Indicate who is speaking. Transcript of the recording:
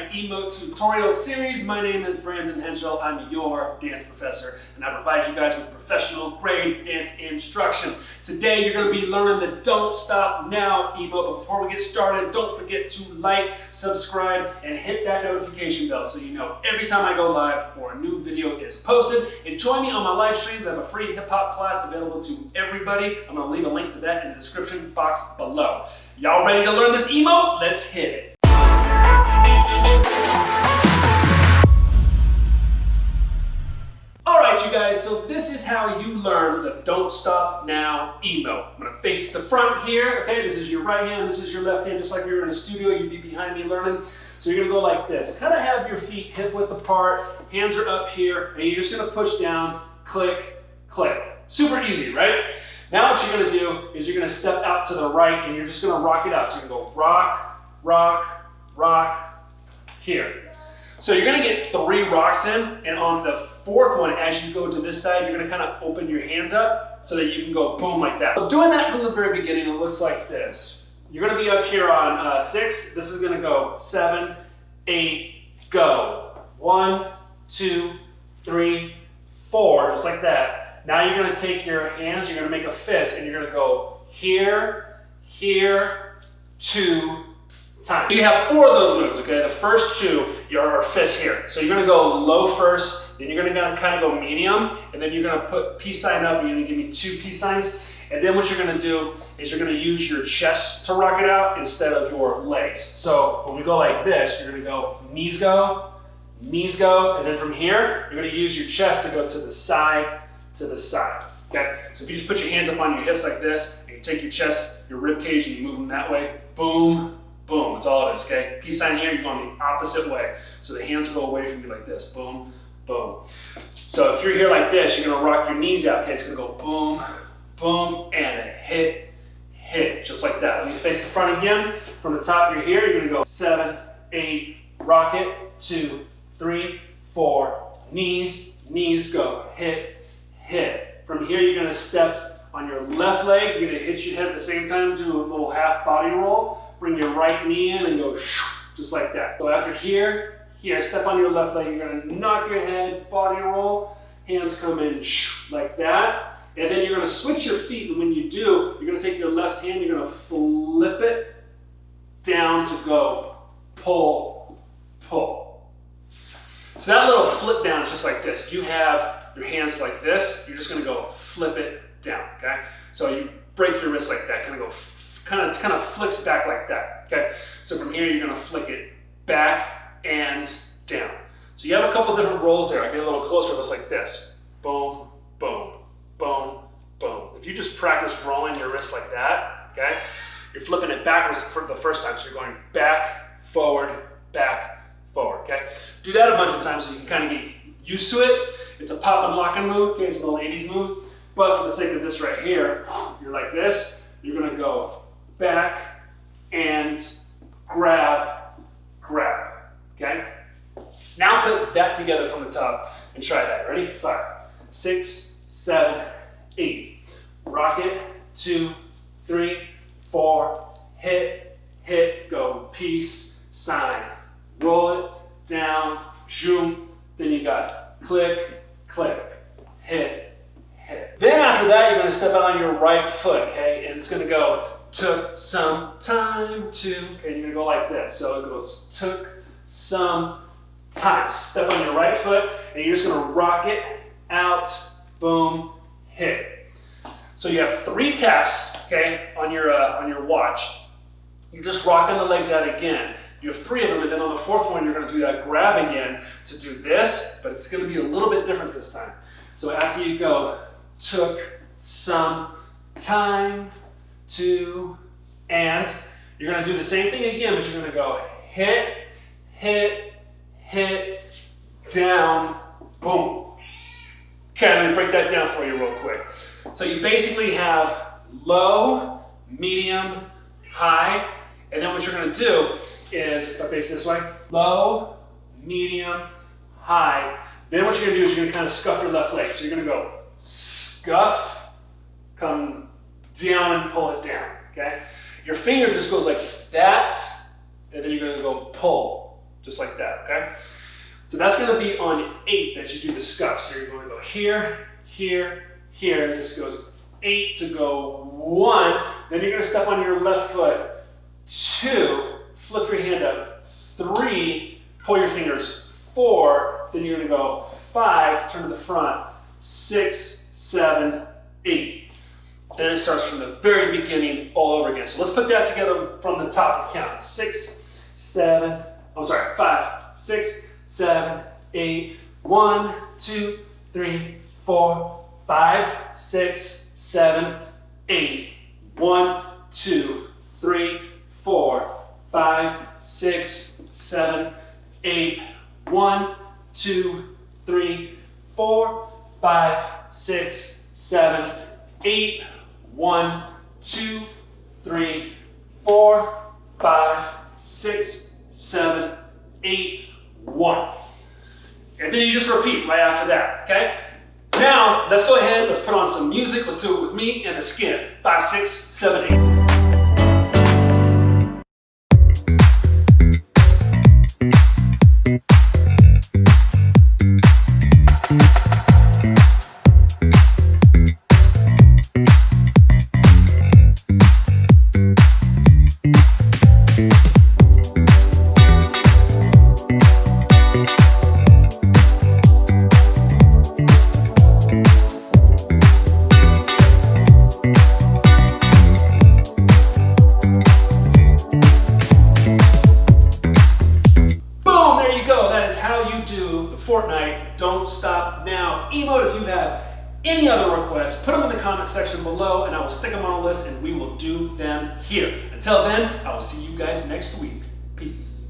Speaker 1: my Emote tutorial series. My name is Brandon Henschel. I'm your dance professor, and I provide you guys with professional grade dance instruction. Today, you're going to be learning the Don't Stop Now emote. But before we get started, don't forget to like, subscribe, and hit that notification bell so you know every time I go live or a new video is posted. And join me on my live streams. I have a free hip-hop class available to everybody. I'm going to leave a link to that in the description box below. Y'all ready to learn this emote? Let's hit it. Alright you guys, so this is how you learn the Don't Stop Now emote. I'm going to face the front here, okay? This is your right hand, this is your left hand, just like we were in a studio, you'd be behind me learning. So you're going to go like this. Kind of have your feet hip width apart, hands are up here, and you're just going to push down, click, click. Super easy, right? Now what you're going to do is you're going to step out to the right and you're just going to rock it out. So you're going to go rock, rock, rock, here. So you're going to get 3 rocks in, and on the 4th one, as you go to this side, you're going to kind of open your hands up so that you can go boom like that. So doing that from the very beginning, it looks like this. You're going to be up here on 6. This is going to go 7, 8, go. 1, 2, 3, 4, just like that. Now you're going to take your hands, you're going to make a fist, and you're going to go here, here, 2 times. You have 4 of those moves, okay? The first 2, your fist here. So you're going to go low first, then you're going to kind of go medium, and then you're going to put peace sign up, and you're going to give me 2 peace signs. And then what you're going to do is you're going to use your chest to rock it out instead of your legs. So when we go like this, you're going to go, and then from here, you're going to use your chest to go to the side, okay? So if you just put your hands up on your hips like this, and you take your chest, your rib cage, and you move them that way, boom, boom, that's all it is, okay? Peace sign here, you're going the opposite way. So the hands go away from you like this, boom, boom. So if you're here like this, you're gonna rock your knees out, okay? It's gonna go boom, boom, and hit, hit, just like that. Let me face the front again. From the top, you're here, you're gonna go 7, 8, rock it, 2, 3, 4, knees, go, hit, hit. From here, you're gonna step on your left leg, you're gonna hit your head at the same time, do a little half body roll, bring your right knee in and go just like that. So after here, step on your left leg, you're gonna knock your head, body roll, hands come in like that. And then you're gonna switch your feet, and when you do, you're gonna take your left hand, you're gonna flip it down to go pull, pull. So that little flip down is just like this. If you have your hands like this, you're just gonna go flip it down, okay? So you break your wrist like that, kind of flicks back like that, okay? So from here, you're gonna flick it back and down. So you have a couple different rolls there. I get a little closer, it looks like this. Boom, boom, boom, boom. If you just practice rolling your wrist like that, okay? You're flipping it backwards for the first time, so you're going back, forward, okay? Do that a bunch of times so you can kind of get used to it. It's a pop and lock and move, okay? It's an old 80s move. But for the sake of this right here, you're like this, you're gonna go back and grab, okay? Now put that together from the top and try that. Ready? 5, 6, 7, 8. Rock it, 2, 3, 4, hit, hit, go, peace, sign. Roll it down, zoom, then you got click, click, hit, hit. Then after that, you're gonna step out on your right foot, okay? And it's gonna go, took some time to, okay, you're gonna go like this. So it goes, took some time. Step on your right foot, and you're just gonna rock it out, boom, hit. So you have 3 taps, okay, on your watch. You're just rocking the legs out again. You have 3 of them, and then on the 4th one, you're gonna do that grab again to do this, but it's gonna be a little bit different this time. So after you go, took some time to, and you're gonna do the same thing again, but you're gonna go hit, hit, hit, down, boom. Okay, let me break that down for you real quick. So you basically have low, medium, high, and then what you're gonna do is, if I face this way, low, medium, high. Then what you're gonna do is you're gonna kind of scuff your left leg. So you're gonna go scuff, come down and pull it down, okay? Your finger just goes like that, and then you're gonna go pull, just like that, okay? So that's gonna be on 8 that you do the scuff. So you're going to go here, here, here. This goes 8 to go 1. Then you're gonna step on your left foot, 2, flip your hand up, 3, pull your fingers, 4, then you're gonna go 5, turn to the front, 6, 7, 8. Then it starts from the very beginning all over again. So let's put that together from the top of the count. 5, 6, 7, 8. 1, 2, 3, 4, 5, 6, 7, 8. 1, 2, 3, 4, 5, 6, 7, 8. 1, 2, 3, 4, 5, 6, 7, 8. 1, 2, 3, 4, 5, 6, 7, 8, 1. And then you just repeat right after that, okay? Now, let's go ahead, let's put on some music. Let's do it with me and the skin. 5, 6, 7, 8. Fortnite Don't Stop Now emote. If you have any other requests, put them in the comment section below and I will stick them on a list and we will do them here. Until then, I will see you guys next week. Peace.